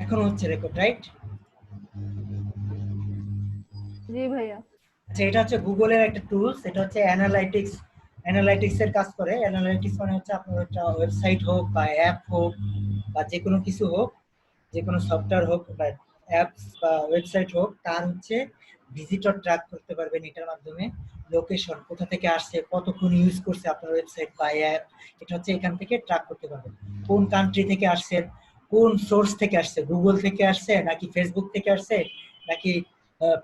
এখন হচ্ছে record, right? জি ভাইয়া। আচ্ছা, এটা হচ্ছে গুগলের একটা টুলস। এটা হচ্ছে অ্যানালাইটিক্স এর কাজ করে। অ্যানালাইটিক্স মানে হচ্ছে আপনার একটা ওয়েবসাইট হোক বা অ্যাপ হোক বা যে কোনো কিছু হোক, যে কোনো সফটওয়্যার হোক বা অ্যাপস বা ওয়েবসাইট হোক, তার হচ্ছে ভিজিটর ট্র্যাক করতে পারবেন এটার মাধ্যমে। লোকেশন, কোথা থেকে আসছে, কতক্ষণ ইউজ করছে আপনার ওয়েবসাইট বা অ্যাপ, এটা হচ্ছে এখান থেকে ট্র্যাক করতে পারবেন। কোন কান্ট্রি থেকে আসছে, কোন সোর্স থেকে আসছে, গুগল থেকে আসছে নাকি ফেসবুক থেকে আসছে নাকি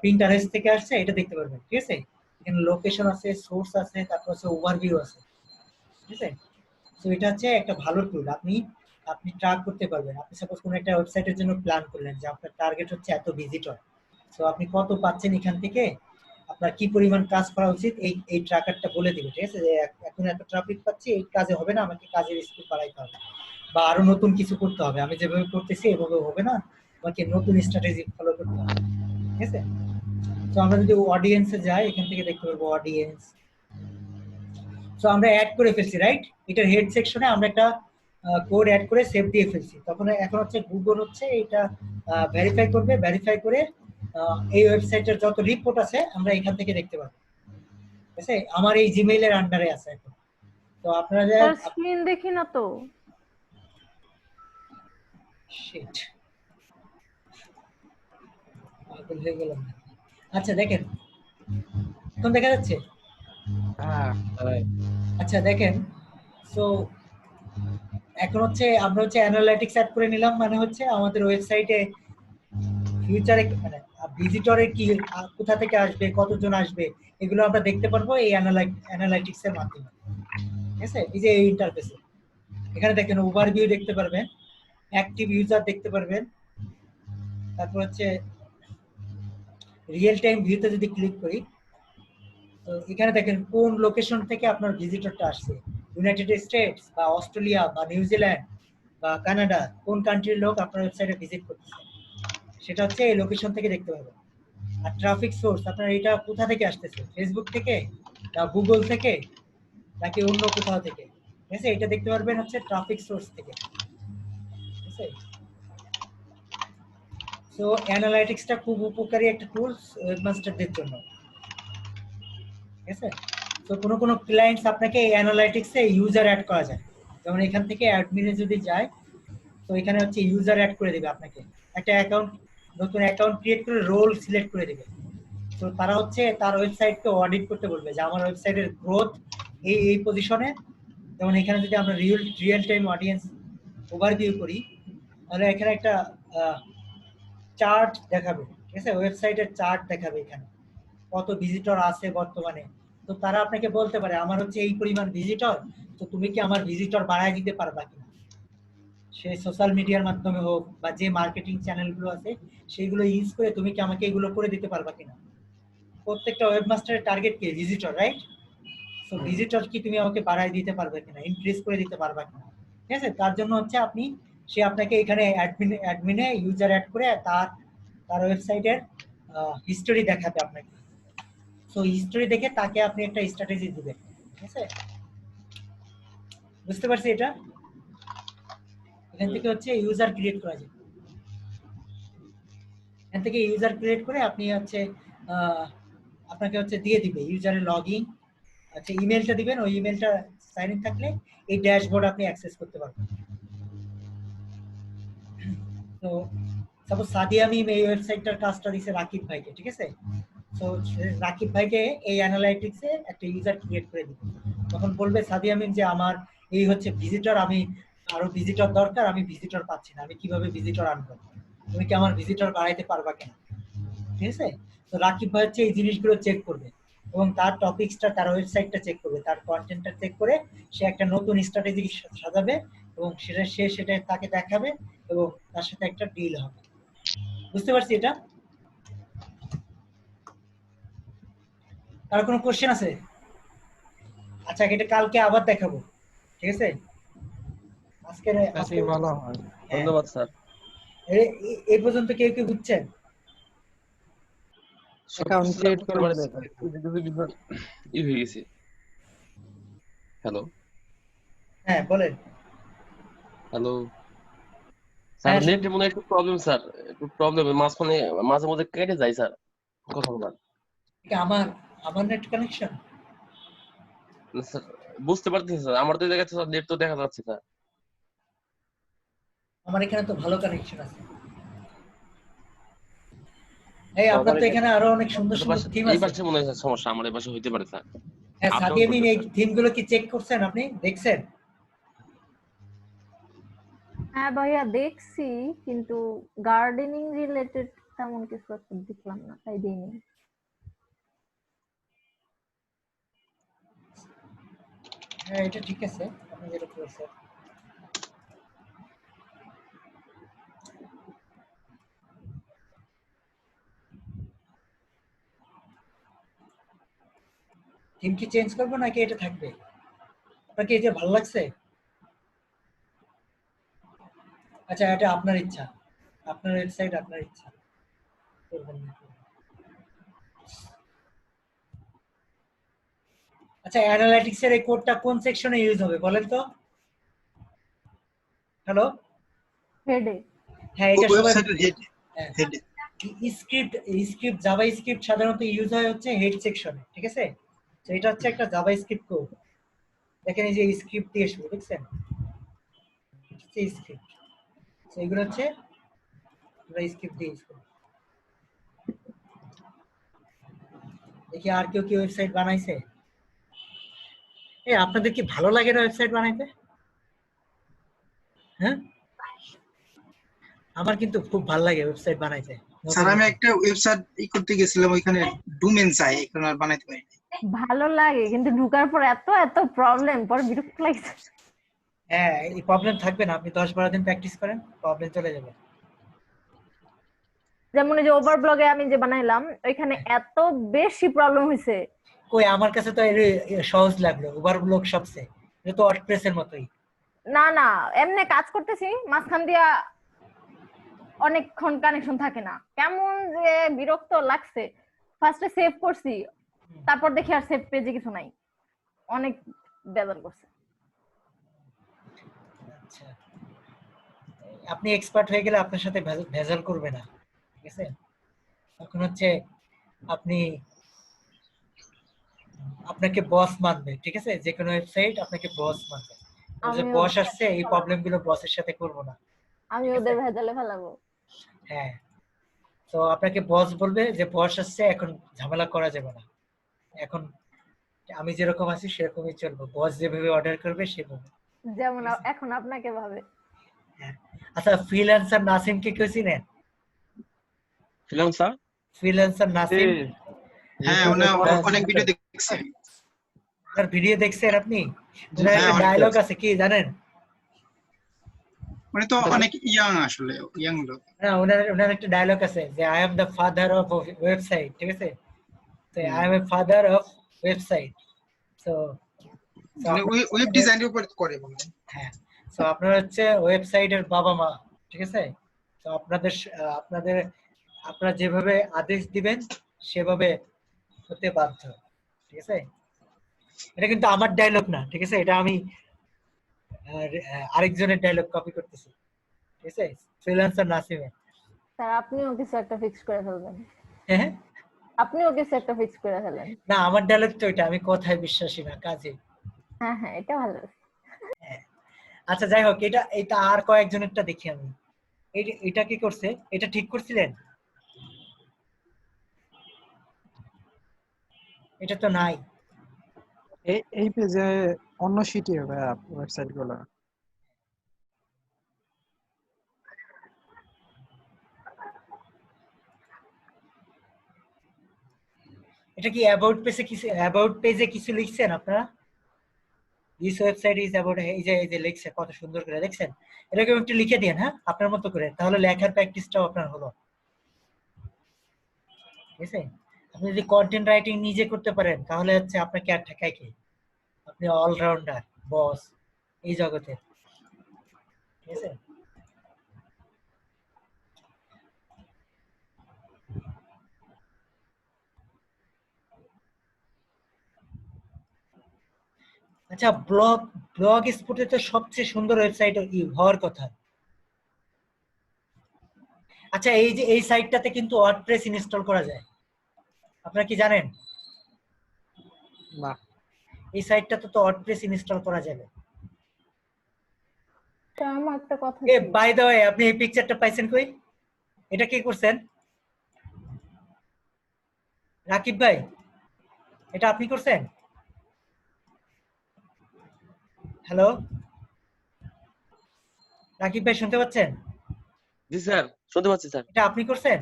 প্রিন্টারেস্ট থেকে আসছে, এটা দেখতে পারবেন। ঠিক আছে, এখানে লোকেশন আছে, সোর্স আছে, তারপর হচ্ছে ওভারভিউ আছে। ঠিক আছে, তো এটা হচ্ছে একটা ভালো টুল। আপনি আপনি ট্র্যাক করতে পারবেন। আপনি সাপোজ কোনো একটা ওয়েবসাইটের জন্য প্ল্যান করলেন যে আপনার টার্গেট হচ্ছে এত ভিজিটর, তো আপনি কত পাচ্ছেন এখান থেকে, আপনার কি পরিমাণ কাজ করা উচিত, এই ট্র্যাকারটা বলে দিবে। ঠিক আছে, যে এখন এত ট্রাফিক পাচ্ছি, এই কাজে হবে না, আমাকে কাজের স্পিড বাড়াইতে হবে বা আরো নতুন কিছু করতে হবে, আমি যেভাবে করতেছি এভাবে হবে না, আমাকে নতুন স্ট্র্যাটেজি ফলো করতে হবে। ঠিক আছে, তো আমরা যদি অডিয়েন্সে যাই, এখান থেকে দেখতে পারবো অডিয়েন্স। সো আমরা অ্যাড করে ফেলছি, রাইট? এটার হেড সেকশনে আমরা একটা কোড অ্যাড করে সেভ দিয়ে ফেলছি। তখন এখন হচ্ছে গুগল হচ্ছে এটা ভেরিফাই করবে, ভেরিফাই করে এই ওয়েবসাইটের যত রিপোর্ট আছে আমরা এখান থেকে দেখতে পাবো। ঠিক আছে, আমার এই জিমেইলের আন্ডারে আছে এখন। তো আপনারা স্যার স্ক্রিন দেখি না তো। শিট, পাগল হয়ে গেলাম। আচ্ছা দেখেন, এখন দেখা যাচ্ছে? হ্যাঁ আচ্ছা দেখেন, সো এখন হচ্ছে আমরা হচ্ছে অ্যানালাইটিক্স অ্যাড করে নিলাম, মানে হচ্ছে আমাদের ওয়েবসাইটে ফিউচারে মানে ভিজিটরের কি কোথা থেকে আসবে, কতজন আসবে, এগুলো আমরা দেখতে পারবো এই অ্যানালাইটিক্স এর মাধ্যমে। ঠিক আছে, এই যে এই ইন্টারফেসে এখানে দেখেন ওভারভিউ দেখতে পারবেন, অ্যাক্টিভ ইউজার দেখতে পারবেন, তারপর হচ্ছে রিয়েল টাইম ভিউতে যদি ক্লিক করি, তো এখানে দেখেন কোন লোকেশন থেকে আপনার ভিজিটরটা আসছে, ইউনাইটেড স্টেটস বা অস্ট্রেলিয়া বা নিউজিল্যান্ড বা কানাডা, কোন কান্ট্রির লোক আপনার ওয়েবসাইটে ভিজিট করতেছে, সেটা হচ্ছে এই লোকেশন থেকে দেখতে পাবেন। আর ট্রাফিক সোর্স, আপনার এটা কোথা থেকে আসতেছে, ফেসবুক থেকে না গুগল থেকে নাকি অন্য কোথাও থেকে, ঠিক আছে, এটা দেখতে পারবেন হচ্ছে ট্রাফিক সোর্স থেকে। ঠিক আছে, সো অ্যানালাইটিক্সটা খুব উপকারী একটা টুলস ওয়েবমাস্টারদের জন্য। ঠিক আছে, তো কোনো কোনো ক্লায়েন্টস আপনাকে এই অ্যানালাইটিক্সে ইউজার অ্যাড করা যায়। যেমন এখান থেকে অ্যাডমিনে যদি যায়, তো এখানে হচ্ছে ইউজার অ্যাড করে দেবে আপনাকে, একটা অ্যাকাউন্ট, নতুন অ্যাকাউন্ট ক্রিয়েট করে রোল সিলেক্ট করে দেবে। তো তারা হচ্ছে তার ওয়েবসাইটকে অডিট করতে বলবে যে আমার ওয়েবসাইটের গ্রোথ এই এই পজিশনে। যেমন এখানে যদি আমরা রিয়েল টাইম অডিয়েন্স ওভারভিউ করি, তাহলে এখানে একটা চার্ট দেখাবে। ঠিক আছে, ওয়েবসাইটের চার্ট দেখাবে এখানে কত ভিজিটর আছে বর্তমানে। তো তারা আপনাকে বলতে পারে আমার হচ্ছে এই পরিমাণ ভিজিটর, তো তুমি কি আমার ভিজিটর বাড়ায় দিতে পারবা কিনা, সে সোশ্যাল মিডিয়ার মাধ্যমে হোক বা যে মার্কেটিং চ্যানেলগুলো আছে সেইগুলো ইউজ করে তুমি কি আমাকে এগুলো করে দিতে পারবা কিনা। প্রত্যেকটা ওয়েবমাস্টারের টার্গেট কি, ভিজিটর, রাইট? সো ভিজিটর কি তুমি আমাকে বাড়ায় দিতে পারবে কিনা, ইনক্রিজ করে দিতে পারবা কিনা। ঠিক আছে, তার জন্য হচ্ছে আপনি, সে আপনাকে এখানে অ্যাডমিনে ইউজার অ্যাড করে তার তার ওয়েবসাইটের হিস্টোরি দেখাবে আপনাকে। সো হিস্টোরি দেখে তাকে আপনি একটা স্ট্র্যাটেজি দিবেন। ঠিক আছে, বুঝতে পারছি এটা? এখান থেকে হচ্ছে ইউজার ক্রিয়েট করা যায়। এখান থেকে ইউজার ক্রিয়েট করে আপনি হচ্ছে আপনাকে হচ্ছে দিয়ে দিবে ইউজারের লগইন। আচ্ছা, ইমেলটা দিবেন, ওই ইমেলটা সাইন ইন থাকলে এই ড্যাশবোর্ড আপনি অ্যাক্সেস করতে পারবেন। তো সাপোজ সাদিয়া মিম এই ওয়েবসাইটটার কাজটা দিছে রাকিব ভাইকে। ঠিক আছে, তো রাকিব ভাইকে এই অ্যানালাইটিক্সে একটা ইউজার ক্রিয়েট করে দিবে। তখন বলবে সাদিয়া মিম যে আমার এই হচ্ছে ভিজিটর, আমি আরো ভিজিটর দরকার, আমি ভিজিটর পাচ্ছি না, আমি কিভাবে ভিজিটর আনবো, তুমি কি আমার ভিজিটর বাড়াইতে পারবা কিনা। ঠিক আছে, তো রাকিব ভাই হচ্ছে এই জিনিসগুলো চেক করবে এবং তার টপিকসটা, তার ওয়েবসাইটটা চেক করবে, তার কন্টেন্টটা চেক করে সে একটা নতুন স্ট্র্যাটেজি সাজাবে এবং সেটা তাকে দেখাবে এবং তার সাথে একটা ডিল হবে। বুঝতে পারছি এটা? তার কোনো কোশ্চেন আছে? আচ্ছা, এটা কালকে আবার দেখাবো। ঠিক আছে, আজকে আজকে ভালো হয়। হ্যাঁ, ধন্যবাদ স্যার। এই পর্যন্ত কেউ কেউ বুঝছেন? অ্যাকাউন্ট ক্রিয়েট করে ই হয়ে গেছে। হ্যালো হ্যাঁ বলেন। হ্যালো স্যার হ্যাঁ নেটের মনে হয় একটু প্রবলেম স্যার, একটু প্রবলেম মাঝখানে মাঝে মধ্যে কেটে যায় স্যার কখনবার। এটা আমার নেট কানেকশন। স্যার বুঝতে পারতেছি স্যার, আমার তো দেখাচ্ছে স্যার, নেট তো দেখা যাচ্ছে স্যার। আমার এখানে তো ভালো কানেকশন আছে। এই তো আপনার আমার তো এখানে আরো অনেক সুন্দর এই সুন্দর পাশে, থিম এই আছে। পাশে মনে হয় স্যার সমস্যা, আমার এই পাশে হইতে পারে স্যার, হ্যাঁ আপ ডাউন সাদিয়া মিন, এই করতেছে। থিমগুলো কি চেক করছেন আপনি, দেখছেন? হ্যাঁ ভাইয়া দেখছি, কিন্তু গার্ডেনিং রিলেটেড তেমন কিছু একটা দেখলাম না, তাই দিইনি। হ্যাঁ এটা ঠিক আছে, আপনি যেটা করেছেন। থিম কি চেঞ্জ করবো নাকি এটা থাকবে? আপনার কি এটা ভালো লাগছে? আচ্ছা এটা আপনার ইচ্ছা, আপনার ওয়েবসাইট আপনার ইচ্ছা, করবেন না করবেন। আচ্ছা অ্যানালাইটিক্স এর এই কোডটা কোন সেকশনে ইউজ হবে বলেন তো? হ্যালো। হেডে। হ্যাঁ এটা সবাই। ওয়েবসাইটের হেড হ্যাঁ head script, script Java script সাধারণত ইউজ হয় হচ্ছে হেড সেকশনে, ঠিক আছে? তো এটা হচ্ছে একটা জাভা স্ক্রিপ্ট কোড। দেখেন এই যে স্ক্রিপ্ট দিয়ে শুরু, দেখছেন? স্ক্রিপ্ট, তো এগুলো হচ্ছে আমরা স্ক্রিপ্ট দিয়ে ইউজ করি। দেখি আর কেউ কি ওয়েবসাইট বানাইছে? আপনাদের কি ভালো লাগে না ওয়েবসাইট বানাইতে? হ্যাঁ আমার কিন্তু খুব ভালো লাগে ওয়েবসাইট বানাইতে। স্যার আমি একটা ওয়েবসাইট করতে গেছিলাম, ওইখানে ডোমেন চাই, এখন আর বানাইতে পারি নাই। ভালো লাগে, কিন্তু ঢুকার পর এত এত প্রবলেম, পরে বিরক্ত লাগছে। হ্যাঁ এই প্রবলেম থাকবে না, আপনি 10-12 দিন প্র্যাকটিস করেন, প্রবলেম চলে যাবে। যেমন এই যে ওভার ব্লগে আমি যে বানাইলাম, ওইখানে এত বেশি প্রবলেম হয়েছে। কই আমার কাছে তো এর সহজ লাগলো, ওভারব্লক সবচেয়ে, এটা তো ওয়ার্ডপ্রেসের মতোই। না না, এমনি কাজ করতেছি, মাঝখান দিয়া অনেকক্ষণ কানেকশন থাকে না, কেমন যে বিরক্ত লাগছে। ফার্স্টে সেভ করছি, তারপর দেখি আর সেভ পেজে কিছু নাই, অনেক বেজার করছে। আচ্ছা আপনি এক্সপার্ট হয়ে গেলে আপনার সাথে ভেজাল করবে না, ঠিক আছে? তখন হচ্ছে আপনি, আপনাকে বস মানবে, ঠিক আছে? যে কোনো ওয়েবসাইট আপনাকে বস মানবে, যে আমিও বস আসছে এই প্রবলেম গুলো বসের সাথে করব না। আমি ঠিক আছে? ওদের ভেজালে ফেলাবো। হ্যাঁ তো আপনাকে বস বলবে যে বস আসছে, এখন ঝামেলা করা যাবে না, এখন আমি যেরকম আছি সেরকমই চলবো, বস যেভাবে অর্ডার করবে সেভাবে। যেমন এখন আপনাকে ভাবে। হ্যাঁ আচ্ছা ফ্রিল্যান্সার নাসিমকে কেউ চিনেন? ফিলাম স্যার, ফ্রিল্যান্সার নাসিম, হ্যাঁ অনেক ভিডিও দেখছি। তার ভিডিও দেখছেন আপনি? জি, ওনার হ্যাঁ, একটা অনেক ডায়লগ দেখছি। আছে কি জানেন? উনি তো অনেক ইয়াং, আসলে ইয়াং লোক। না ওনার একটা ডায়লগ আছে যে I am the father of website, ঠিক আছে? তো I M a father of website. তো মানে ওয়েব ডিজাইনের উপর করে বলে। হ্যাঁ তো আপনারা হচ্ছে ওয়েবসাইটের বাবা মা, ঠিক আছে? তো আপনাদের আপনারা যেভাবে আদেশ দিবেন সেভাবে হতে বাধ্য, ঠিক আছে? এটা কিন্তু আমার ডায়লগ না, ঠিক আছে? এটা আমি আরেকজনের ডায়লগ কপি করতেছি, ঠিক আছে? ফ্রিল্যান্সার নাসিমে। স্যার আপনিও কিছু একটা ফিক্স করে ফেলবেন, হ্যাঁ আপনিও কিছু একটা ফিক্স করে ফেলেন। না আমার ডায়লগ তো এটা, আমি কথায় বিশ্বাসী না কাজে। হ্যাঁ হ্যাঁ, এটা ভালো। আচ্ছা যাই হোক, এটা আর কয়েকজনেরটা দেখি আমি। এটা কি করছে, এটা ঠিক করছিলেন? এটা তো নাই। এই পেজে অন্য শিটে ওয়েবসাইট গুলো। এটা কি অ্যাবাউট পেজে কিছু লিখছেন আপনারা? দিস ওয়েবসাইট ইজ অ্যাবাউট, এই যে লিখছে কত সুন্দর করে, দেখছেন? এরকম একটু লিখে দিন, হ্যাঁ আপনার মতো করে, তাহলে লেখার প্র্যাকটিসটাও আপনার হলো, ঠিক আছে? আপনি যদি কন্টেন্ট রাইটিং নিজে করতে পারেন তাহলে হচ্ছে আপনাকে আর ঠেকায় কি, আপনি অলরাউন্ডার বস এই জগতে, ঠিক আছে? আচ্ছা ব্লগ স্পটে তো সবচেয়ে সুন্দর ওয়েবসাইট হওয়ার কথা। আচ্ছা, এই যে এই সাইটটাতে কিন্তু ওয়ার্ডপ্রেস ইনস্টল করা যায়, আপনারা কি জানেন? না, এই সাইটটাতে তো ওয়ার্ডপ্রেস ইনস্টল করা যাবে। তা আমার একটা কথা এ ছিল। বাই দ্য ওয়ে, আপনি এই পিকচারটা পাইছেন কই? এটা কি করছেন রাকিব ভাই? এটা আপনি করছেন? হ্যালো রাকিব ভাই, শুনতে পাচ্ছেন? জি স্যার, শুনতে পাচ্ছি স্যার। এটা আপনি করছেন?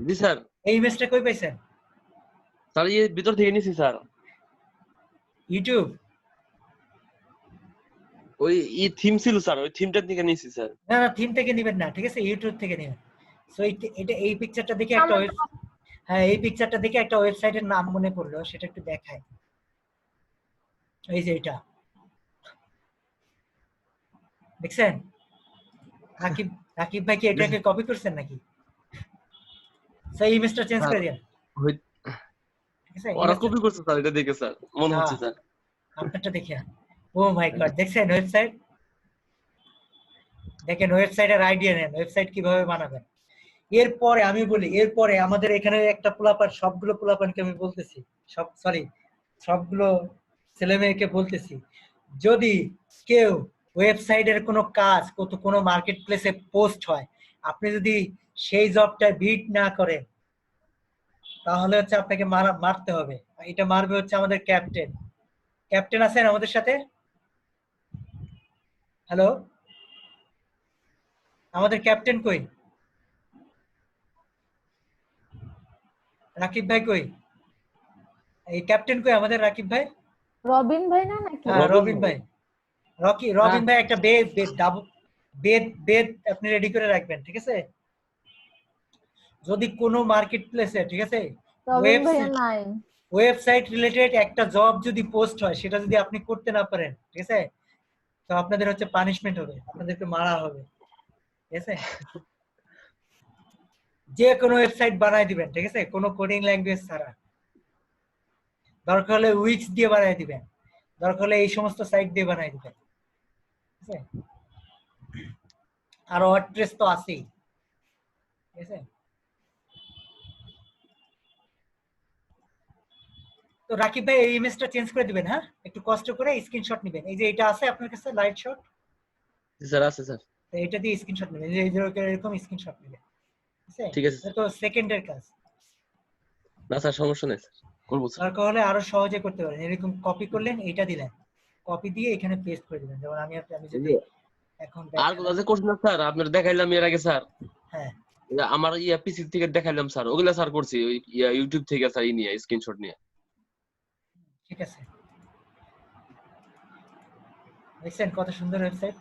জি স্যার। এই ইমেজটা কই পাইছেন? স্যার ভিতর থেকে নিছি স্যার। ইউটিউব? ওই থিম ছিল স্যার, ওই থিমটার থেকে নিছি স্যার। না না, থিম থেকে নেবেন না, ঠিক আছে, ইউটিউব থেকে নেবেন। সো এটা এই পিকচারটা দেখে একটা আমার হ্যাঁ, এই পিকচারটা দেখে একটা ওয়েবসাইটের নাম মনে পড়লো, সেটা একটু দেখায়। এই যে এটা দেখছেন? রাকিব রাকিব ভাই কি এটাকে কপি করছেন নাকি? সেই ইমেজটা চেঞ্জ স্যার করে দিন, হই- ঠিক আছে? ওরা কপি করছে স্যার, এটা দেখে স্যার মনে হচ্ছে স্যার। আপনারটা দেখিয়া। ও মাই গড, দেখছেন ওয়েবসাইট? দেখেন ওয়েবসাইটের আইডিয়া নেন, ওয়েবসাইট কিভাবে বানাবেন। এরপরে আমি বলি, এরপরে আমাদের এখানে একটা পোলাপান, সবগুলো পোলাপানকে আমি বলতেছি, সবগুলো ছেলে মেয়েকে বলতেছি, যদি কেউ ওয়েবসাইটের কোনো কাজ কোনো মার্কেট প্লেসে পোস্ট হয়, আপনি যদি সেই জবটা বিট না করেন, তাহলে হচ্ছে আপনাকে মারতে হবে। এটা মারবে হচ্ছে আমাদের ক্যাপ্টেন। ক্যাপ্টেন আছেন আমাদের সাথে? হ্যালো, আমাদের ক্যাপ্টেন কই? রাকিব ভাই কই? এই ক্যাপ্টেন কই আমাদের, রাকিব ভাই? রবিন ভাই না নাকি? হ্যাঁ, রবিন রবিন ভাই। রবিন ভাই একটা বেদ আপনি রেডি করে রাখবেন, ঠিক আছে? যদি কোনো মার্কেট প্লেসে, ঠিক আছে, রবিন ভাইয়া নাই। ওয়েবসাইট রিলেটেড একটা জব যদি পোস্ট হয়, সেটা যদি আপনি করতে না পারেন, ঠিক আছে, তো আপনাদের হচ্ছে পানিশমেন্ট হবে, আপনাদেরকে মারা হবে, ঠিক আছে? যে কোনো ওয়েবসাইট বানায় দিবেন, ঠিক আছে, কোনো কোডিং ল্যাঙ্গুয়েজ ছাড়া। দরকার হলে উইক্স দিয়ে বানায় দিবেন, দরকার হলে এই সমস্ত সাইট দিয়ে বানায় দিবেন, ঠিক আছে? আর ওয়ার্ডপ্রেস তো আছেই, ঠিক আছে? তো রাকিব ভাই এই ইমেজটা চেঞ্জ করে দিবেন, হ্যাঁ, একটু কষ্ট করে স্ক্রিনশট নেবেন। এই যে এটা আছে আপনার কাছে লাইট শট, জি স্যার, আছে স্যার। তো এটা দিয়ে স্ক্রিনশট নেবেন, এই যে এরকম স্ক্রিনশট নেবেন, ঠিক আছে? ঠিক আছে এটা স্যার। তো সেকেন্ডের কাজ। না স্যার, সমস্যা নেই স্যার, করবো স্যার। দরকার হলে আরো সহজে করতে পারেন, এরকম কপি করলেন, এইটা দিলেন, কপি দিয়ে এখানে পেস্ট করে দিবেন। যেমন আমি যদি এখন আর কোথাও যে করছি না স্যার, আপনার দেখাইলাম এর আগে স্যার। হ্যাঁ, আমার পিসি থেকে দেখাইলাম স্যার, ওগুলা স্যার করছি ওই ইউটিউব থেকে স্যার নিয়ে স্ক্রিনশট নিয়ে। ঠিক আছে, দেখছেন কত সুন্দর ওয়েবসাইট,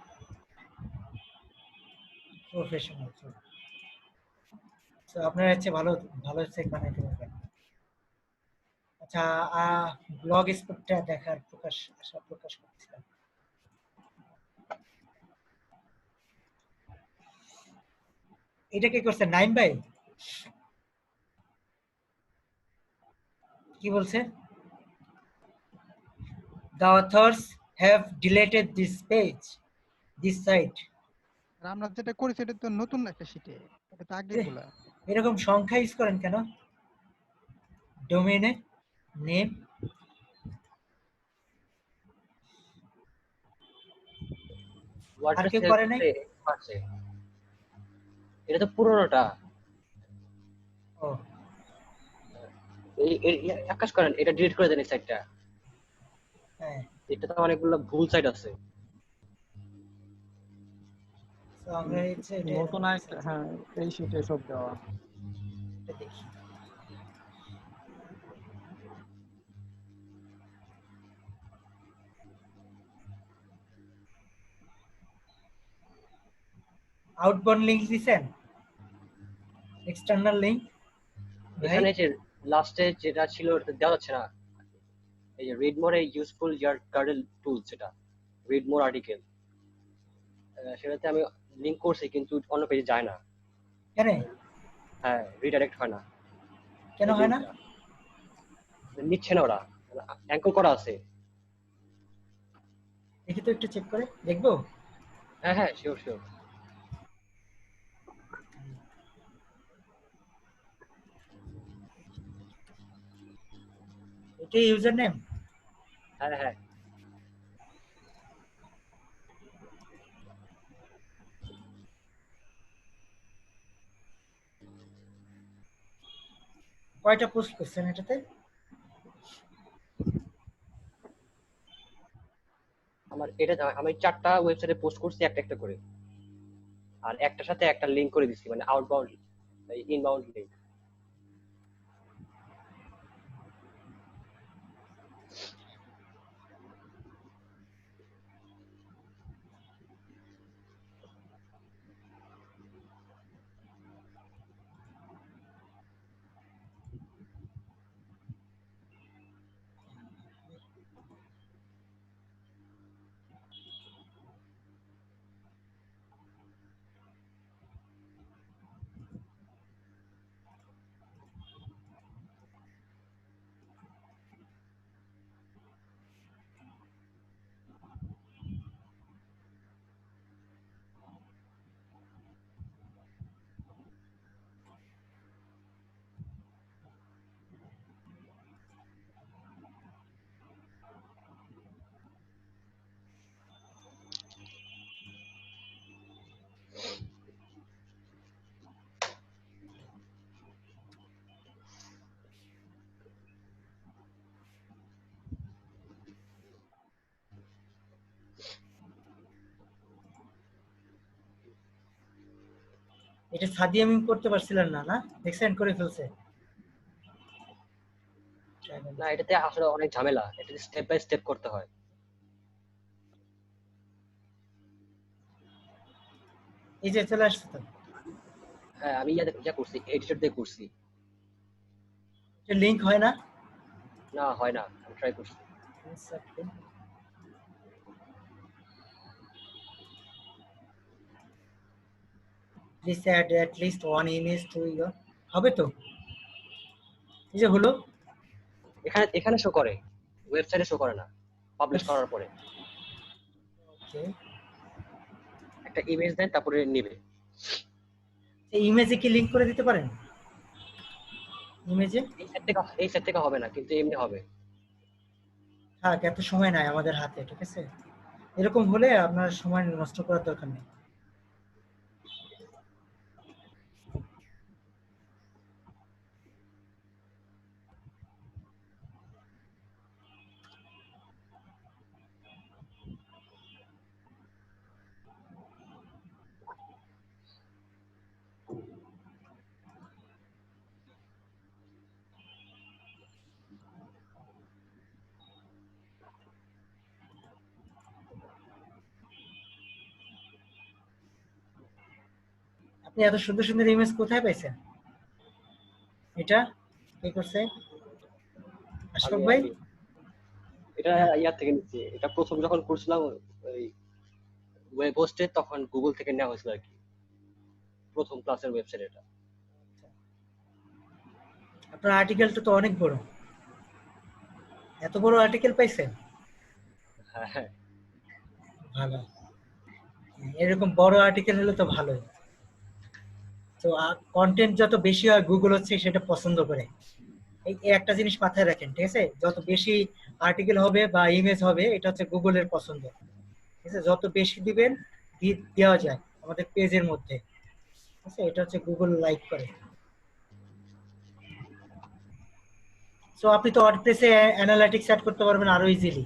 প্রফেশনাল। তো আপনারা হচ্ছে ভালো ভালো ওয়েবসাইট বানাইতে পারবেন। আচ্ছা, ব্লগ স্পটটা দেখার আশা প্রকাশ করছিলাম। এটা কি করছেন নাইম ভাই? কি বলছে? The authors have deleted this page, this site. আর আমরা যেটা করেছি এটা তো নতুন একটা শিটে, এটা তো আগে গুলা। এরকম সংখ্যা ইউজ করেন কেন ডোমেইনে? নেম আর কেউ করে নাই? আছে এটা তো পুরোনোটা। ও, এক কাজ করেন, এটা ডিলিট করে দেন এই সাইটটা। হ্যাঁ, এটা তো অনেকগুলো ভুল সাইট আছে। তো আমরা হচ্ছে এটা নতুন একটা, হ্যাঁ, এই শিটে সব দেওয়া। দেখি। আউটবাউন্ড লিংক দিছেন? External link? এখানে যে লাস্টে যেটা ছিল ওটা দেওয়া যাচ্ছে না। এই যে রিড মোর এ ইউজফুল গার্ডেল টুল, সেটা রিড মোর আর্টিকেল, সেটাতে আমি লিংক করছি কিন্তু অন্য পেজে যায় না। কেন? হ্যাঁ, রিডাইরেক্ট হয় না। কেন হয় না? নিচ্ছে না ওরা, অ্যাঙ্কর করা আছে। দেখি তো, একটু চেক করে দেখবো। হ্যাঁ হ্যাঁ, শিওর শিওর। এটাই ইউজার নেম। হ্যাঁ হ্যাঁ কয়টা পোস্ট করছেন এটাতে? আমি 4টা ওয়েবসাইটে পোস্ট করছি একটা একটা করে, আর একটার সাথে একটা লিংক করে দিছি, মানে আউটবাউন্ড ইনবাউন্ড লিংক। এটা সাদিয়া মিম করতে পারছিলেন না, না দেখছেন করে ফেলছে। না, এটাতে আসলে অনেক ঝামেলা, এটাতে স্টেপ বাই স্টেপ করতে হয়। এই যে চলে আসছে তো। হ্যাঁ, আমি ইয়া করছি, এডিটর দিয়ে করছি। লিংক হয় না? না, হয় না, আমি ট্রাই করছি। Please add at least one image to your, হবে তো? এই যে হলো। এখানে এখানে শো করে, ওয়েবসাইটে শো করে না পাবলিশ করার পরে। ওকে, একটা ইমেজ দেন, তারপরে নেবে। এই ইমেজে কি লিংক করে দিতে পারেন? ইমেজে এই সেট থেকে হবে না, কিন্তু এমনি হবে। হ্যাঁ, এত সময় নাই আমাদের হাতে, ঠিক আছে? এরকম হলে আপনার সময় নষ্ট করার দরকার নেই। আপনি এত সুন্দর সুন্দর ইমেজ কোথায় পাইছেন? এটা কে করছে? আশফাক ভাই? আমি এটা ইয়ার থেকে নিচ্ছি। এটা প্রথম যখন করছিলাম ওই ওয়েব হোস্টে, তখন গুগল থেকে নেওয়া হয়েছিল আর কি, প্রথম ক্লাসের ওয়েবসাইট এটা। আপনার আর্টিকেলটা তো অনেক বড়, এত বড় আর্টিকেল পাইছেন? হ্যাঁ হ্যাঁ ভালো, এরকম বড় আর্টিকেল হলে তো ভালোই। তো কন্টেন্ট যত বেশি হয় গুগল হচ্ছে সেটা পছন্দ করে। এই এই একটা জিনিস মাথায় রাখেন, ঠিক আছে? যত বেশি আর্টিকেল হবে বা ইমেজ হবে, এটা হচ্ছে গুগলের পছন্দ, ঠিক আছে? যত বেশি দিবেন দেওয়া যায় আমাদের পেজের মধ্যে, ঠিক আছে? এটা হচ্ছে গুগল লাইক করে। সো আপনি তো ওয়ার্ডপ্রেসে অ্যানালিটিক্স অ্যাড করতে পারবেন আরো ইজিলি,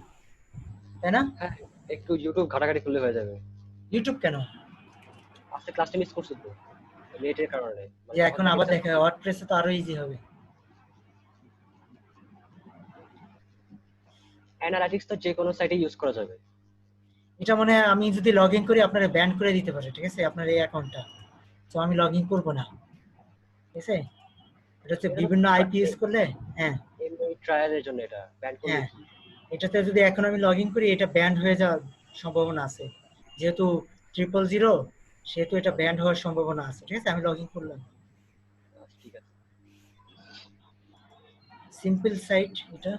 তাই না? হ্যাঁ, একটু ইউটিউব ঘাটাঘাটি করলে হয়ে যাবে। ইউটিউব কেন? আজকে ক্লাসটা মিস করছি তো, নেটের কারণে। মানে যে তখন এখন থেকে আবার এটা দেখেন ওয়ার্ডপ্রেসে তো আরো ইজি হবে। অ্যানালাইটিক্স তো যে কোনো সাইটে ইউজ করা যাবে। এটা মনে হয় আমি যদি লগ ইন করি আপনারা ব্যান করে দিতে পারে, ঠিক আছে? আপনার এই অ্যাকাউন্টটা, তো আমি লগ ইন করবো না, ঠিক আছে? এটা হচ্ছে এটা বিভিন্ন আইপি ইউজ করলে। হ্যাঁ এমনি ট্রায়ালের জন্য, এটা ব্যান করলে হ্যাঁ, কি? এটাতে যদি এখন আমি লগ ইন করি এটা ব্যান্ড হয়ে যাওয়ার সম্ভাবনা আছে, যেহেতু 000, সেহেতু এটা ব্যান্ড হওয়ার সম্ভাবনা আছে, ঠিক আছে? আমি লগ ইন করলাম। আচ্ছা, ঠিক আছে। সিম্পল সাইট এটা।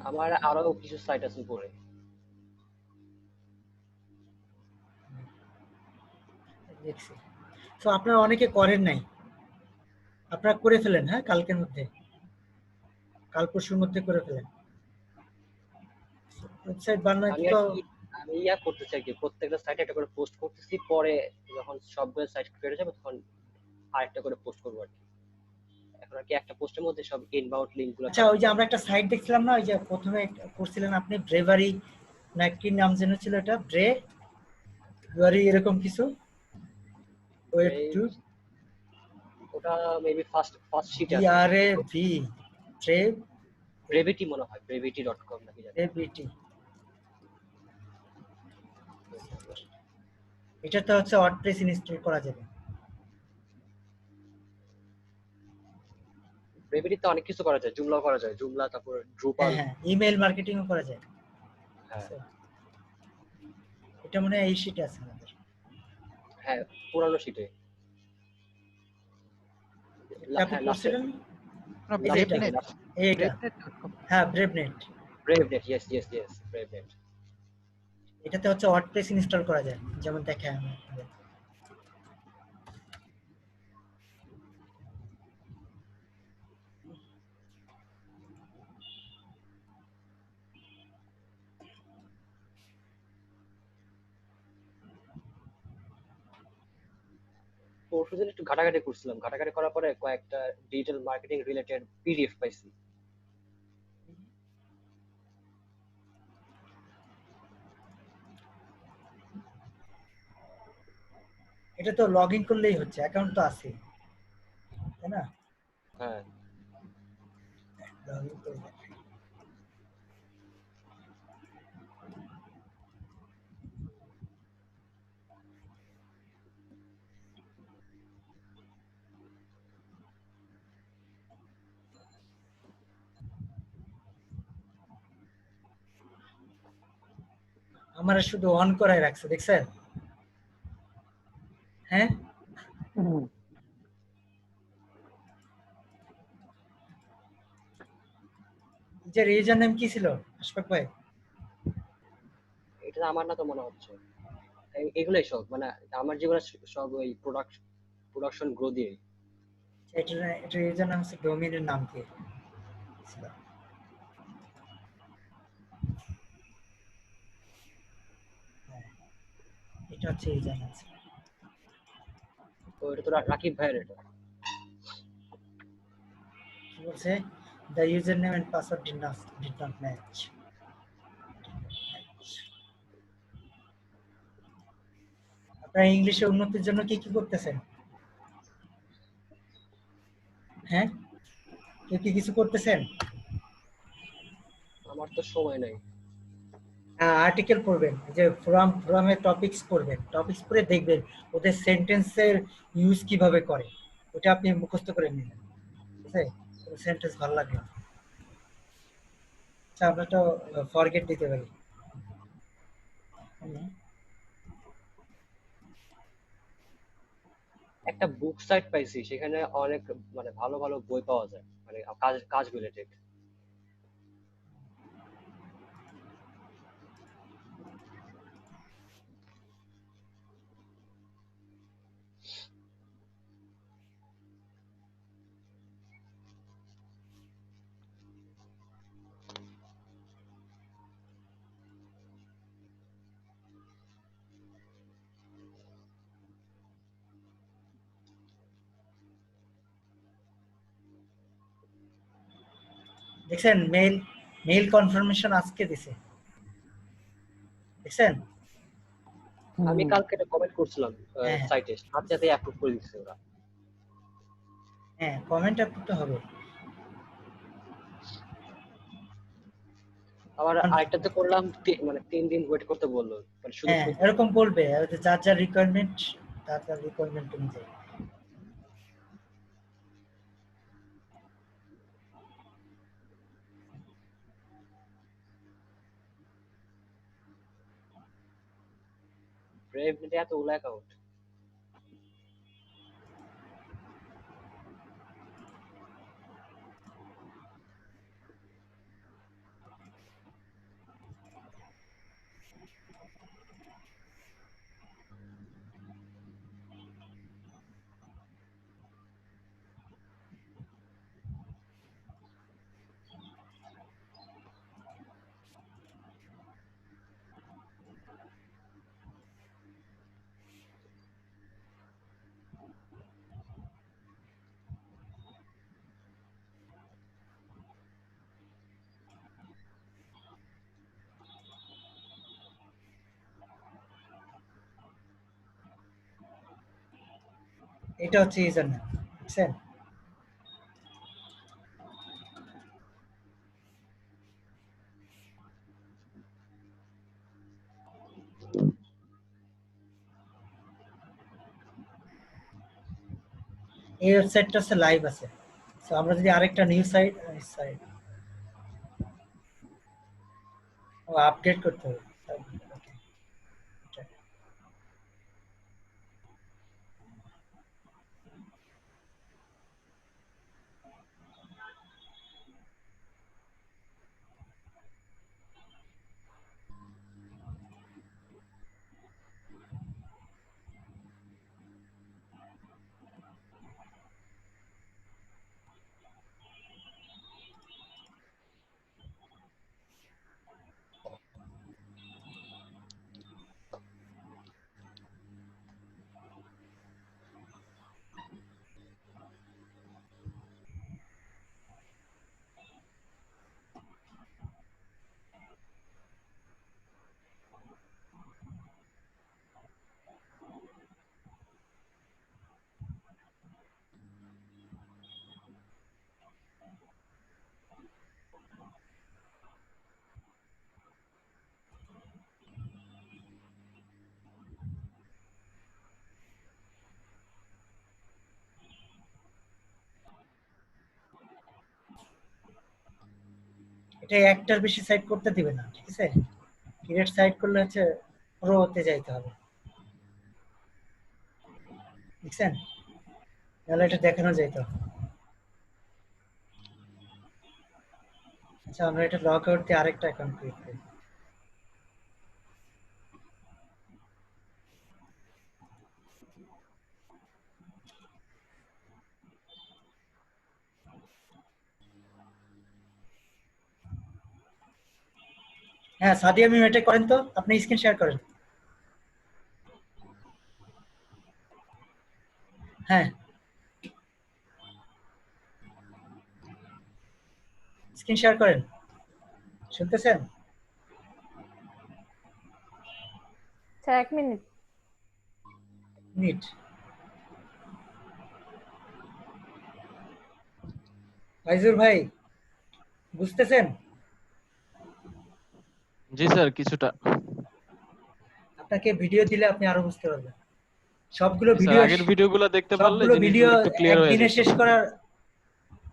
আমার আরো কিছু সাইট আছে উপরে। দেখছি। তো আপনারা অনেকে করেন নাই, আপনারা করে ফেলেন, হ্যাঁ, কালকের মধ্যে। কাল পরশুর মধ্যে করে ফেলেন। ওয়েবসাইট বানানো আমি তো আর কি আমি ইয়া করতে চাই কি প্রত্যেকটা সাইটে একটা করে পোস্ট করতেছি, পরে যখন সবগুলো সাইট ক্রিয়েট হয়ে যাবে তখন আরেকটা করে পোস্ট করবো আর কি। এখন আর কি একটা পোস্টের মধ্যে সব ইনবাউন্ড লিংক গুলো আচ্ছা, ওই যে আমরা একটা সাইট দেখছিলাম না, ওই যে প্রথমে করছিলেন আপনি ব্রেভারি না কি নাম যেন ছিল, এটা ব্রেভারি এরকম কিছু, ওয়েব টু ওটা মেবি ফার্স্ট শিটে আছে। BRAV ব্রেভিটি মনে হয়, brevity.com নাকি জানি। ব্রেভিটি, এটাতে হচ্ছে ওয়ার্ডপ্রেস ইনস্টল করা যাবে। ব্রেভিটিতে অনেক কিছু করা যায়, জুমলা করা যায়, জুমলা, তারপর ড্রুপাল। হ্যাঁ, ইমেল মার্কেটিংও করা যায়। হ্যাঁ এটা মনে হয় এই শিটে আছে আমাদের। হ্যাঁ, পুরানো শিটে। আপনি হ্যাঁ, করছিলেন আপনার এই যে এটা, ব্রেভনেট এইটা, ব্রেভনেট.com। হ্যাঁ ব্রেভনেট। ব্রেভনেট, ইয়েস ব্রেভনেট। এটাতে হচ্ছে ওয়ার্ডপ্রেস ইনস্টল করা যায়, যেমন দেখায় আমাদের। পরশুদিন একটু ঘাটাঘাটি করছিলাম, ঘাটাঘাটি করার পরে কয়েকটা ডিজিটাল মার্কেটিং রিলেটেড পিডিএফ পাইছি। এটা তো লগ ইন করলেই হচ্ছে, অ্যাকাউন্ট তো আছে, তাই না? হ্যাঁ, লগ ইন করলে আমার শুধু অন করাই রাখছে, দেখছেন? হ্যাঁ, যে ইউজার নেম কি ছিল আশফাক ভাই? এটা আমার না তো মনে হচ্ছে। এগুলাই সব মানে আমার জীবনে সব ওই প্রোডাকশন গ্রো দিয়ে। এটা ইউজার নাম হচ্ছে, ডোমেইনের নাম কি ছিল? হ্যাঁ, এটা হচ্ছে ইউজার নাম। তো এটা তো রাকিব ভাইয়ের এটা। কি বলছে? The username and password did not match. আপনারা ইংলিশে উন্নতির জন্য কি কি করতেছেন? হ্যাঁ, কেউ কি কিছু করতেছেন? আমার তো সময় নাই। হ্যাঁ, আর্টিকেল পড়বেন, যে ফোরামে টপিকস পড়বেন, টপিকস পড়ে দেখবেন ওদের সেন্টেন্সের ইউজ কিভাবে করে, ওটা আপনি মুখস্থ করে নিলেন, ঠিক আছে? সেন্টেন্স ভালো লাগলো, আচ্ছা আমরা তো ফরগেট দিতে পারি। একটা বুক সাইট পাইছি, সেখানে অনেক মানে ভালো ভালো বই পাওয়া যায়, মানে কাজ কাজ রিলেটেড। দেখছেন, মেইল কনফার্মেশন আজকে দিছে, দেখছেন? আমি কালকে একটা কমেন্ট করছিলাম হ্যাঁ সাইটে, সাথে সাথে অ্যাপ্রুভ করে দিচ্ছে ওরা। হ্যাঁ, কমেন্ট আপলোড তো হবে। আবার আরেকটাতে করলাম, মানে 3 দিন ওয়েট করতে বললো, মানে শুধু হ্যাঁ, এরকম বলবে, যার যার রিকোয়ারমেন্ট, তার তার রিকোয়ারমেন্ট অনুযায়ী। ব্রেভনেটে এতগুলো অ্যাকাউন্ট। এটা হচ্ছে ইউজার নেম, বুঝছেন? এই ওয়েবসাইটটা হচ্ছে লাইভ আছে। সো আমরা যদি আরেকটা নিউ সাইট সাইট আপডেট করতে হবে। Okay. এটা একটার বেশি সাইট করতে দিবে না, ঠিক আছে? ক্রিয়েট সাইট করলে হচ্ছে প্রোতে যাইতে হবে, বুঝছেন? তাহলে এটা দেখানো যাইতো। আচ্ছা, আমরা এটা লগ আউট দিয়ে আরেকটা অ্যাকাউন্ট ক্রিয়েট করি। হ্যাঁ, সাদিয়া মিম এটা করেন তো, আপনি স্ক্রিন শেয়ার করেন। হ্যাঁ, স্ক্রিন শেয়ার করেন, শুনতেছেন? আচ্ছা 1 মিনিট। নিট ফাইজুর ভাই, বুঝতেছেন? জি স্যার, কিছুটা। আপনাকে ভিডিও দিলে আপনি আরো বুঝতে পারবেন। সবগুলো জি স্যার, ভিডিও আগের ভিডিওগুলো দেখতে পারলে সবগুলো ভিডিও জিনিসগুলো একটু ক্লিয়ার হয়ে একদিনে যেত। শেষ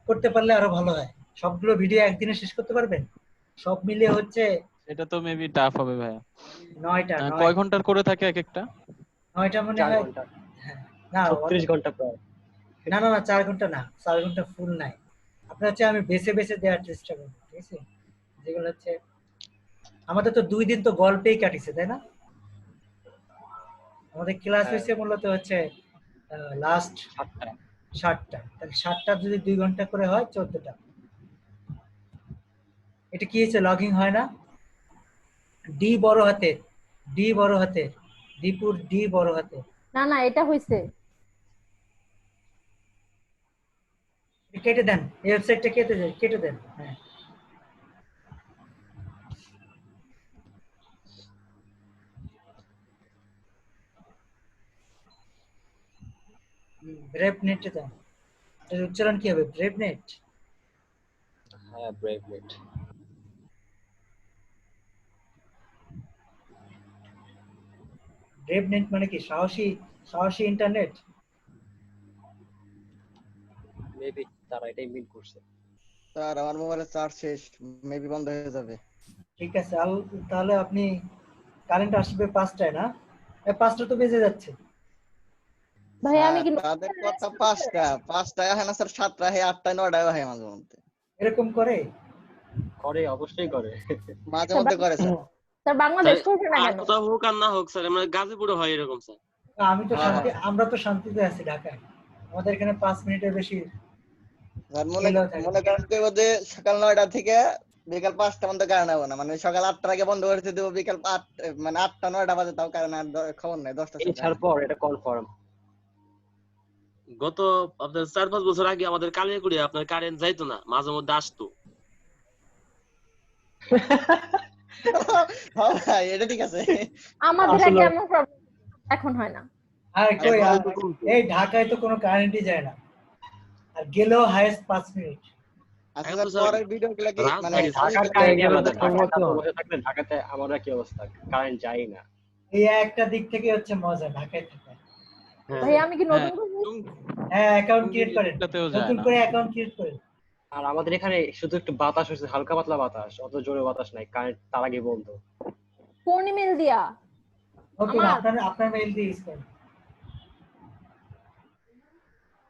করতে পারলে আরো ভালো হয়। সবগুলো ভিডিও একদিনে শেষ করতে পারবেন? সব মিলিয়ে হচ্ছে এটা তো মেবি টাফ হবে ভাইয়া। 9টা কয় ঘন্টার করে থাকে এক একটা? 9টা মনে 4 হয়। ঘন্টা, হ্যাঁ, না 36 ঘন্টা প্রায়। না না না, 4 ঘন্টা না, 4 ঘন্টা ফুল নাই। আপনার হচ্ছে আমি বেছে বেছে দেওয়ার চেষ্টা করবো, ঠিক আছে? যেগুলো হচ্ছে আমাদের তো 2 দিন তো গল্পেই কাটিছে, তাই না? আমাদের ক্লাস হ্যাঁ, হয়েছে মূলত হচ্ছে লাস্ট 7টা। 7টা, তাহলে 7টা যদি 2 ঘন্টা করে হয় 14টা। এটা কি হয়েছে, লগইন হয় না? ডি বড় হাতে, ডি বড় হাতে, দীপুর ডি বড় হাতে। না না, এটা হইছে। কেটে দেন, এই ওয়েবসাইটটা কেটে দেন। হ্যাঁ, ব্রেভ নেটে দেন। এর উচ্চারণ কি হবে? Brave net. হ্যাঁ, ব্রেভ নেট। ব্রেভ নেট মানে কি? সাহসী, সাহসী ইন্টারনেট। মেবি তারা এটাই মিন করছে। স্যার আমার মোবাইলে চার্জ শেষ, মেবি বন্ধ হয়ে যাবে। ঠিক আছে, তাহলে আপনি কারেন্ট আসবে 5টায় না? 5টা তো বেজে যাচ্ছে। ভাই আমি স্যার কি তাদের কথা 5টায় হয় না স্যার, 7টায় হয়, 8টায় 9টায় হয় মাঝে মধ্যে। এরকম করে? করে, অবশ্যই করে। মাঝে মধ্যে করে স্যার। স্যার বাংলাদেশ স্যার, করছে না আর কেন? কোথাও হোক আর না হোক স্যার, আমরা গাজীপুরে হয় এরকম স্যার। আমি তো হ্যাঁ, হ্যাঁ। আমরা তো শান্তিতে আছি ঢাকায়। আমাদের এখানে 5 মিনিটের বেশি স্যার গেলেও থাকে। মনে করেন যে ওদের সকাল 9টা থেকে বিকাল 5টা পর্যন্ত কারেন্ট হবে না, মানে সকাল 8টার আগে বন্ধ করে দেবো, বিকাল 8 মানে 8টা 9টা বাজে তাও কারেন্ট আর খবর নাই, 10টা এই ছাড় পর এটা কনফার্ম। গত আপনার 4-5 বছর আগে আমাদের কালিয়াকুড়ি আপনার কারেন্ট যাইতো না, মাঝে মধ্যে আসতো। হ্যাঁ ভাই, এটা ঠিক আছে। আমাদের আসলে আগে এমন প্রবলেম, এখন হয় না। আর কই আচ্ছা, এই ঢাকায় তো কোনো কারেন্টই যায় না, আর গেলেও হাইয়েস্ট 5 মিনিট। আচ্ছা এখন স্যার তো পরের ভিডিও কি লাগে মানে রাজধানী স্যার। ঢাকার কাহিনী আলাদা, ঢাকাতে আপনি বসে থাকলে ঢাকাতে আমাদের কি অবস্থা, কারেন্ট যায় না। এই একটা দিক থেকে হচ্ছে মজা ঢাকায় থাকা। হ্যাঁ ভাই আমি কি হ্যাঁ নতুন করবো? হ্যাঁ, অ্যাকাউন্ট টুঙ্গি ক্রিয়েট করেন, এটাতেও যায় নতুন না। করে অ্যাকাউন্ট ক্রিয়েট করেন। আর আমাদের এখানে শুধু একটু বাতাস হচ্ছে, হালকা পাতলা বাতাস, অত জোরে বাতাস নাই, কারেন্ট তার আগে বন্ধ। কোন ইমেল দিয়া? ওকে, আমার আপনার মেইল দিয়ে ইউজ করেন।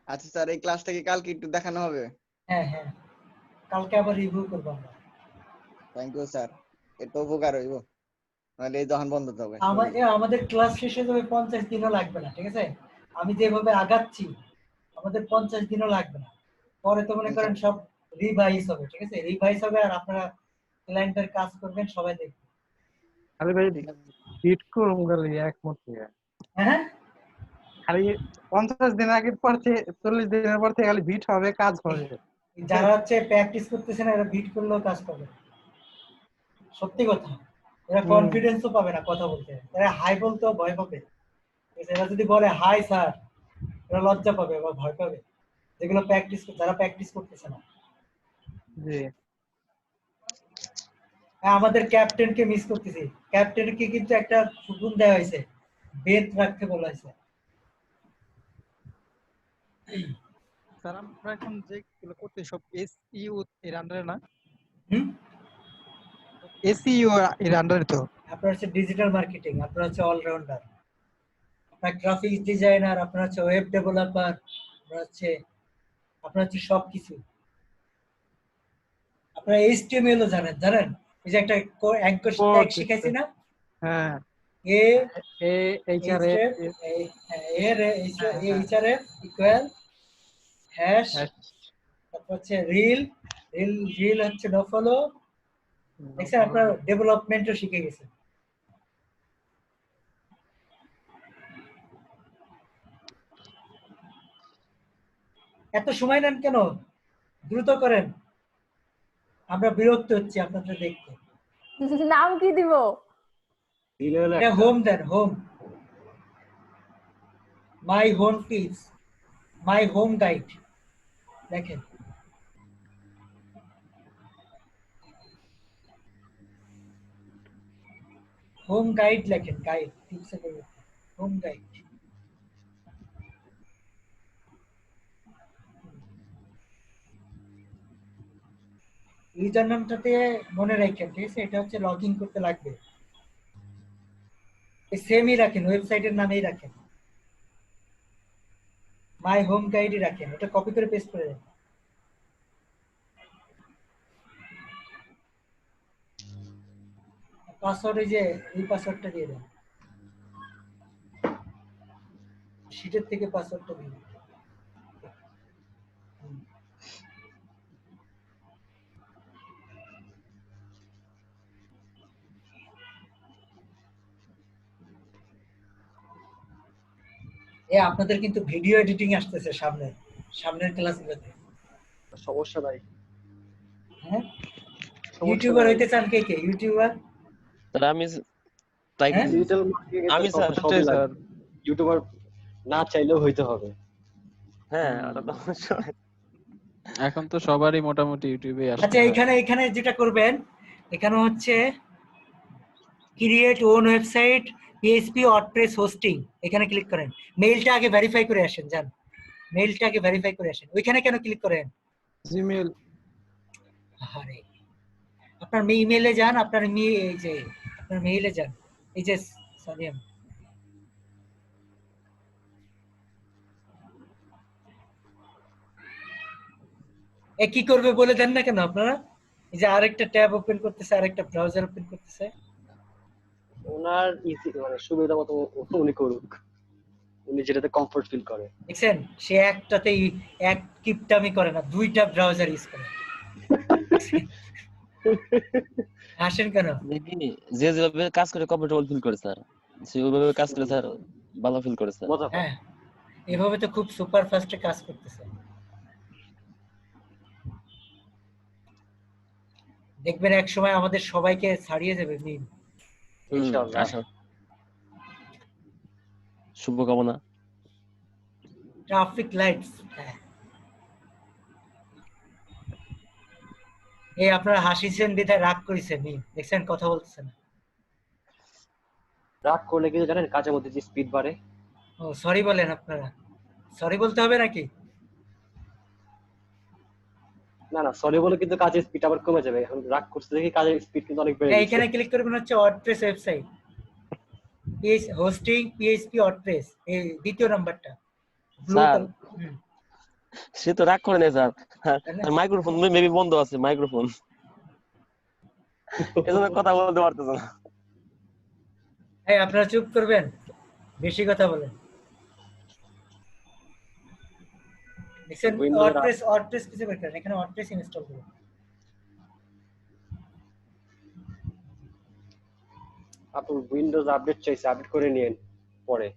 আচ্ছা স্যার এই ক্লাসটা কি কালকে একটু দেখানো হবে? হ্যাঁ হ্যাঁ, কালকে আবার রিভিউ করবো আমরা। থ্যাংক ইউ স্যার, এটা উপকার হইব, নাহলে এই যখন বন্ধ থাকবে। আমাদের ক্লাস শেষ হয়ে যাবে, 50 দিনও লাগবে না, ঠিক আছে? আমি যেভাবে আগাচ্ছি আমাদের 50 দিনও লাগবে না। পরে তো মনে করেন সব রিভাইজ হবে, ঠিক আছে? রিভাইজ হবে আর আপনারা ক্লায়েন্টের কাজ করবেন, সবাই দেখবে। আরে ভাই হিট করুম গেলে একমত হয়ে হ্যাঁ খালি 50 দিন আগে পর থেকে 40 দিনের পর থেকে খালি বিট হবে, কাজ হবে। যারা হচ্ছে প্র্যাকটিস করতেছে না এরা বিট করলেও কাজ পাবে, সত্যি কথা। এরা কনফিডেন্সও পাবে না কথা বলতে, এরা হাই বলতেও ভয় পাবে। ঠিক আছে? এরা যদি বলে হাই স্যার, এরা লজ্জা পাবে বা ভয় পাবে, যেগুলো যারা প্র্যাকটিস করতেছে না। জি হ্যাঁ, আমাদের ক্যাপ্টেনকে মিস করতেছি। ক্যাপ্টেনকে কিন্তু একটা সুকুন দেওয়া হয়েছে, বেদ রাখতে বলা হয়েছে। স্যার আমরা এখন যেগুলো করতে সব এসইউ এর আন্ডারে না? হুম, এসইউ এর আন্ডারে তো? আপনার হচ্ছে ডিজিটাল মার্কেটিং, আপনার হচ্ছে অলরাউন্ডার, আপনার গ্রাফিক্স ডিজাইনার, আপনার হচ্ছে ওয়েব ডেভেলপার, আপনার হচ্ছে সবকিছু। আপনারা এইচটিএমএল ও জানেন? এই যে একটা অ্যাঙ্কর ট্যাগ শিখাইছি না? হ্যাঁ এ a HR HRF equal hash, তারপর হচ্ছে রিল হচ্ছে নো ফলো। দেখছেন, আপনার ডেভেলপমেন্টও শিখে গেছে। এত সময় নেন কেন? দ্রুত করেন, আমরা বিরক্ত হচ্ছি আপনাদের দেখতে। নাম কি দিব? দিলে হলো এটা একটা। Home then, home, my home tips, my home guide, দেখেন। হোম গাইড লেখেন, গাইড টিপস এর হোম গাইড। ইউজার নামটাতে মনে রাখেন, ঠিক আছে? এটা হচ্ছে লগ ইন করতে লাগবে, সেমই রাখেন, ওয়েবসাইটের নামেই রাখেন, মাই হোম গাইডই রাখেন। এটা কপি করে পেস্ট করে দেন। পাসওয়ার্ড এই পাসওয়ার্ডটা দিয়ে দেন, শিটের থেকে পাসওয়ার্ডটা দিন। আপনাদের কিন্তু ভিডিও এডিটিং আসতেছে সামনের ক্লাসগুলোতে। সমস্যা নাই। হ্যাঁ, ইউটিউবার হইতে চান কে কে? ইউটিউবার স্যার আমি ট্রাই হ্যাঁ? করছি। ডিজিটাল মার্কেটিং আমি এর স্যার, সবই লাগবে, ইউটিউবার না চাইলেও হইতে হবে। হ্যাঁ ওটা তো অবশ্যই। এখন তো সবারই মোটামুটি ইউটিউবে আসে। আচ্ছা, এখানে যেটা করবেন, এখানে হচ্ছে create own website PHP WordPress hosting, এখানে ক্লিক করেন। মেইলটা আগে ভেরিফাই করে আসেন, যান মেইলটা আগে ভেরিফাই করে আসেন। ওইখানে কেন ক্লিক করেন? জিমেল আরে আপনার ইমেইলে যান, আপনার মেইলে যান, এই যে সরি কি করবে বলে দেন না কেন আপনারা? এই যে আরেকটা ট্যাব ওপেন করতেছে, আরেকটা ব্রাউজার ওপেন করতেছে। ওনার ইজি মানে সুবিধা মতো উনি করুক, উনি যেটাতে কমফোর্ট ফিল করে। দেখছেন, সে একটাতেই এক কিপটামি করে না, দুইটা ব্রাউজার ইউজ করে। হাসেন কেন? দেখি যে যেভাবে কাজ করে কমফোর্টেবল ফিল করে স্যার, সে ওইভাবে কাজ করে স্যার ভালো ফিল করে স্যার। মজা পায়। হ্যাঁ, এভাবে তো খুব সুপার ফাস্টে কাজ করতেছে। দেখবেন এক সময় আমাদের সবাইকে ছাড়িয়ে যাবে মিম। ইনশাআল্লাহ। আশা, শুভকামনা। Traffic lights. এই আপনারা হাসিছেন বিধায় রাগ করেছেন, দেখছেন কথা বলতেছেন। রাগ করলে কিন্তু জানেন কাজের মধ্যে যে স্পিড বাড়ে। ও সরি বলেন, আপনারা সরি বলতে হবে নাকি? না না, সরি বলে কিন্তু কাজের স্পিড আবার কমে যাবে। এখন রাগ করতে দেখি কাজের স্পিড কিন্তু অনেক বেড়ে এখানে গেছে। ক্লিক করবেন হচ্ছে WordPress website, pH hosting PHP WordPress, এই দ্বিতীয় নাম্বারটা ব্লু স্যার কালার। সে তো রাগ করে নাই স্যার, মাইক্রোফোন মেবি বন্ধ আছে, মাইক্রোফোন এজন্য কথা বলতে পারতেছে না। এই আপনারা চুপ করবেন, বেশি কথা বলেন। দেখছেন ওয়ার্ডপ্রেস কিছু বের করেন, এখানে ওয়ার্ডপ্রেস ইনস্টল করুন। আপনি উইন্ডোজ আপডেট চাইছে, আপডেট করে নিন পরে।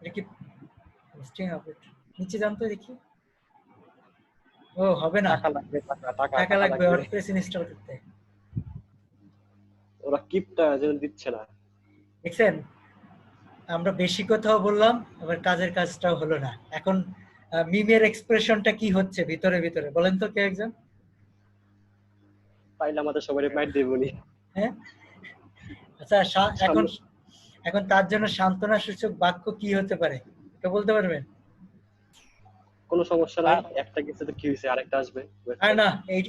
এটা কি হোস্টিং আপডেট? নিচে যান তো দেখি। ও হবে না, টাকা লাগবে, টাকা লাগবে ওয়ার্ডপ্রেস ইনস্টল করতে। ওরা কিপটা যেন দিচ্ছে না। দেখছেন, আমরা বেশি কথাও বললাম, আবার কাজের কাজটাও হলো না। এখন মিমের এক্সপ্রেশনটা কি হচ্ছে ভিতরে ভিতরে বলেন তো কেউ একজন? পাইলে আমাদের সবাই মাইট দেবনি। হ্যাঁ, আচ্ছা এখন তার জন্য সান্ত্বনা সূচক বাক্য কি হতে পারে কেউ বলতে পারবেন? কোনো সমস্যা নাই, একটা কিছু তো কি হইছে, আরেকটা আসবে। আর না,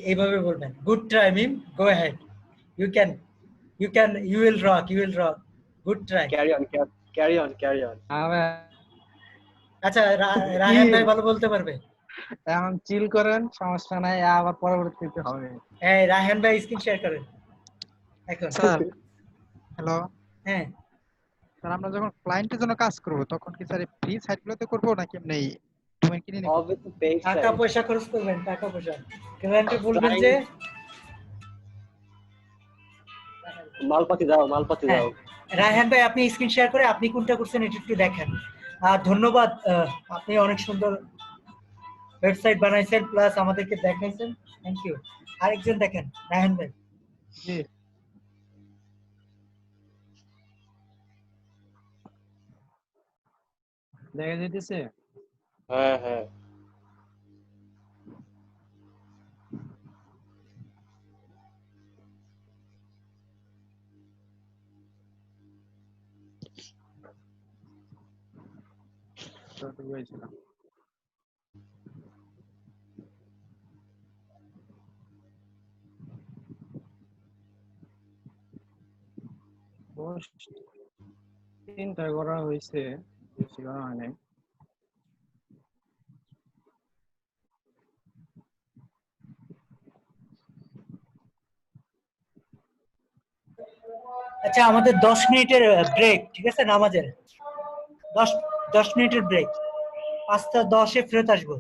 এইভাবে বলবেন, good try Mim, go ahead, you can you will rock, good try, carry on. আচ্ছা রায়হান ভাই ভালো বলতে পারবে? এখন চিল করেন, সমস্যা নাই, আবার পরবর্তীতে হবে। হ্যাঁ, রায়হান ভাই স্ক্রিন শেয়ার করেন এখন। Sir hello. হ্যাঁ স্যার, আমরা যখন ক্লায়েন্টের জন্য কাজ করব তখন কি স্যার ফ্রি সাইটগুলোতে করব নাকি এমনি ডোমেইন কিনে নিব? হবে তো পেইড সাইট। টাকা পয়সা খরচ করবেন, টাকা পয়সা ক্লায়েন্টকে বলবেন যে মালপাতি দাও। রায়হান ভাই আপনি স্ক্রিন শেয়ার করে আপনি কোনটা করছেন এটা একটু দেখেন। আর ধন্যবাদ, আপনি অনেক সুন্দর ওয়েবসাইট বানাইছেন প্লাস আমাদেরকে দেখাইছেন, থ্যাংক ইউ। আরেকজন দেখেন, রায়হান ভাই। জি দেখা যাইতেছে। হ্যাঁ চিন্তা করা হয়েছে, বেশি করা হয় নাই। আচ্ছা আমাদের 10 মিনিটের ব্রেক, ঠিক আছে, নামাজের 10 মিনিটের ব্রেক, 5:10 ফেরত আসবো।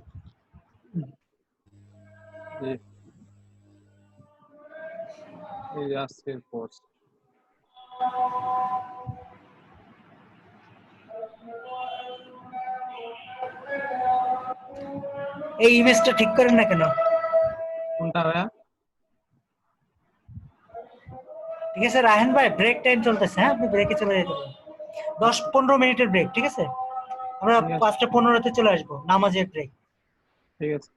এই আজকের পোস্ট এই ইমেজটা ঠিক করেন না কেন? কোনটা ভাইয়া? ঠিক আছে রায়হান ভাই, ব্রেক টাইম চলতেছে, হ্যাঁ আপনি ব্রেকে চলে যেতে পারেন। 10-15 মিনিটের ব্রেক, ঠিক আছে? আমরা 5:15-তে চলে আসবো, নামাজের ব্রেক। ঠিক আছে।